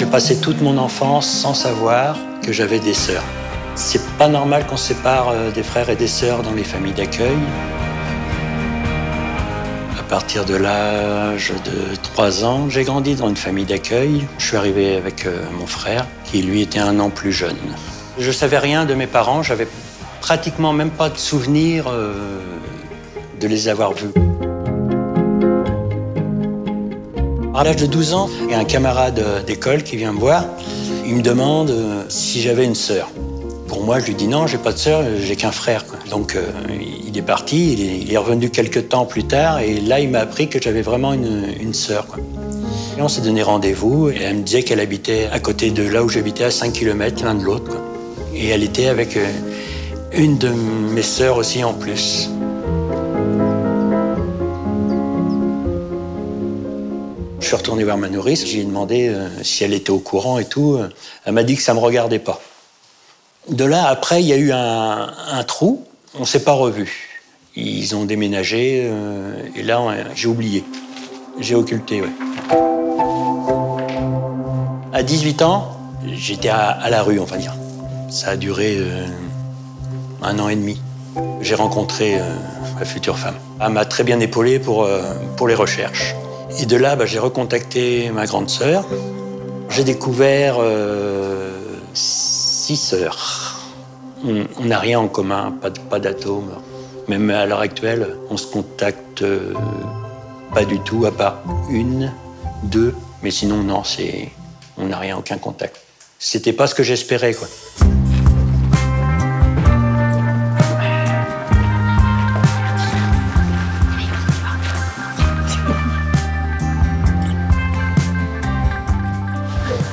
passé toute mon enfance sans savoir que j'avais des sœurs. C'est pas normal qu'on sépare des frères et des sœurs dans les familles d'accueil. À partir de l'âge de 3 ans, j'ai grandi dans une famille d'accueil. Je suis arrivé avec mon frère, qui lui était 1 an plus jeune. Je savais rien de mes parents, j'avais pratiquement même pas de souvenir de les avoir vus. À l'âge de 12 ans, il y a un camarade d'école qui vient me voir. Il me demande si j'avais une sœur. Pour moi, je lui dis non, j'ai pas de sœur, j'ai qu'un frère, quoi. Donc il est parti, il est revenu quelques temps plus tard et là il m'a appris que j'avais vraiment une sœur, quoi. Et on s'est donné rendez-vous et elle me disait qu'elle habitait à côté de là où j'habitais, à 5 km l'un de l'autre, quoi. Et elle était avec une de mes sœurs aussi en plus. Je suis retourné voir ma nourrice, j'ai demandé si elle était au courant et tout. Elle m'a dit que ça me regardait pas. De là, après, il y a eu un trou, on s'est pas revus. Ils ont déménagé et là, j'ai oublié. J'ai occulté, ouais. À 18 ans, j'étais à la rue, on va dire. Ça a duré 1 an et demi. J'ai rencontré ma future femme. Elle m'a très bien épaulé pour les recherches. Et de là, j'ai recontacté ma grande sœur. J'ai découvert 6 sœurs. On n'a rien en commun, pas d'atomes. Même à l'heure actuelle, on se contacte pas du tout, à part 1, 2. Mais sinon, non, on n'a rien, aucun contact. C'était pas ce que j'espérais, quoi.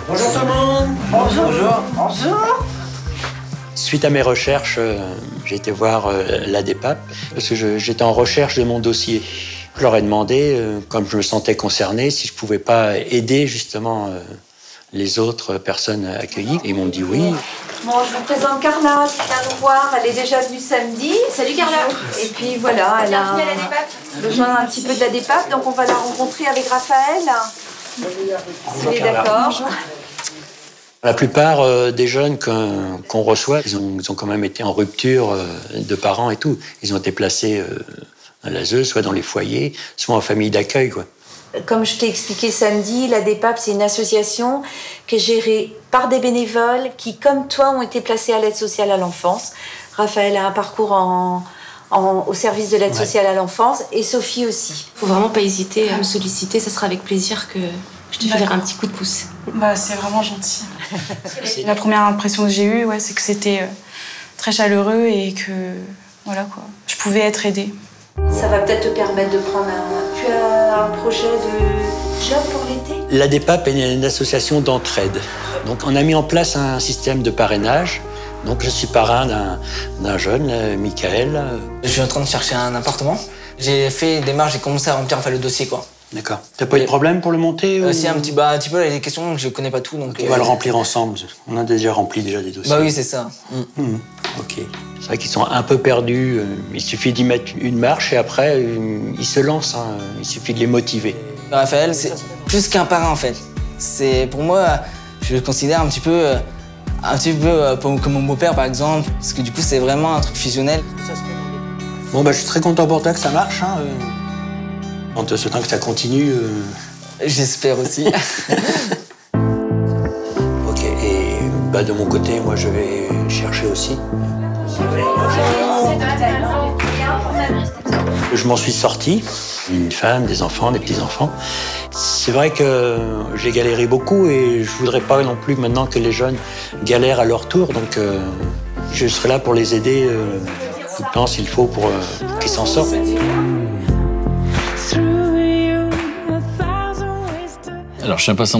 Bonjour tout le monde. Bonjour. Bonjour. Suite à mes recherches, j'ai été voir la DEPAP parce que j'étais en recherche de mon dossier. Je leur ai demandé, comme je me sentais concerné, si je pouvais pas aider justement les autres personnes accueillies. Et ils m'ont dit oui. Bon, je vous présente Carla qui vient nous voir. Elle est déjà venue samedi. Salut Carla. Et puis voilà, elle a besoin un petit peu de la DEPAP, donc on va la rencontrer avec Raphaël. S'il est d'accord. La plupart des jeunes qu'on reçoit, ils ont quand même été en rupture de parents et tout. Ils ont été placés à l'ASE, soit dans les foyers, soit en famille d'accueil, quoi. Comme je t'ai expliqué samedi, la DEPAP, c'est une association qui est gérée par des bénévoles qui, comme toi, ont été placés à l'aide sociale à l'enfance. Raphaël a un parcours au service de l'aide sociale à l'enfance et Sophie aussi. Faut vraiment pas hésiter à me solliciter, ça sera avec plaisir que je te filerai un petit coup de pouce. C'est vraiment gentil. La première impression que j'ai eue, c'est que c'était très chaleureux et que voilà quoi, je pouvais être aidée. Ça va peut-être te permettre de prendre Tu as un projet de job pour l'été? La DEPAP est une association d'entraide. Donc on a mis en place un système de parrainage. Donc je suis parrain d'un jeune, Michael. Je suis en train de chercher un appartement. J'ai fait une démarche, j'ai commencé à remplir le dossier, quoi. D'accord. T'as pas eu de problème pour le monter ou... Si, un petit peu, il y a des questions que je connais pas tout. Donc, on va le remplir ensemble. On a déjà rempli des dossiers. Bah oui, c'est ça. Ok. C'est vrai qu'ils sont un peu perdus. Il suffit d'y mettre une marche et après, ils se lancent. Il suffit de les motiver. Raphaël, c'est plus qu'un parrain, en fait. Pour moi, je le considère un petit peu comme mon beau-père, par exemple. Parce que du coup, c'est vraiment un truc fusionnel. Bon, je suis très content pour toi que ça marche. En te souhaitant que ça continue. J'espère aussi. Ok, et de mon côté, moi, je vais chercher aussi. Je m'en suis sorti. Une femme, des enfants, des petits-enfants. C'est vrai que j'ai galéré beaucoup et je voudrais pas non plus maintenant que les jeunes galèrent à leur tour. Donc, je serai là pour les aider tout le temps s'il faut pour qu'ils s'en sortent. Alors, je suis impatient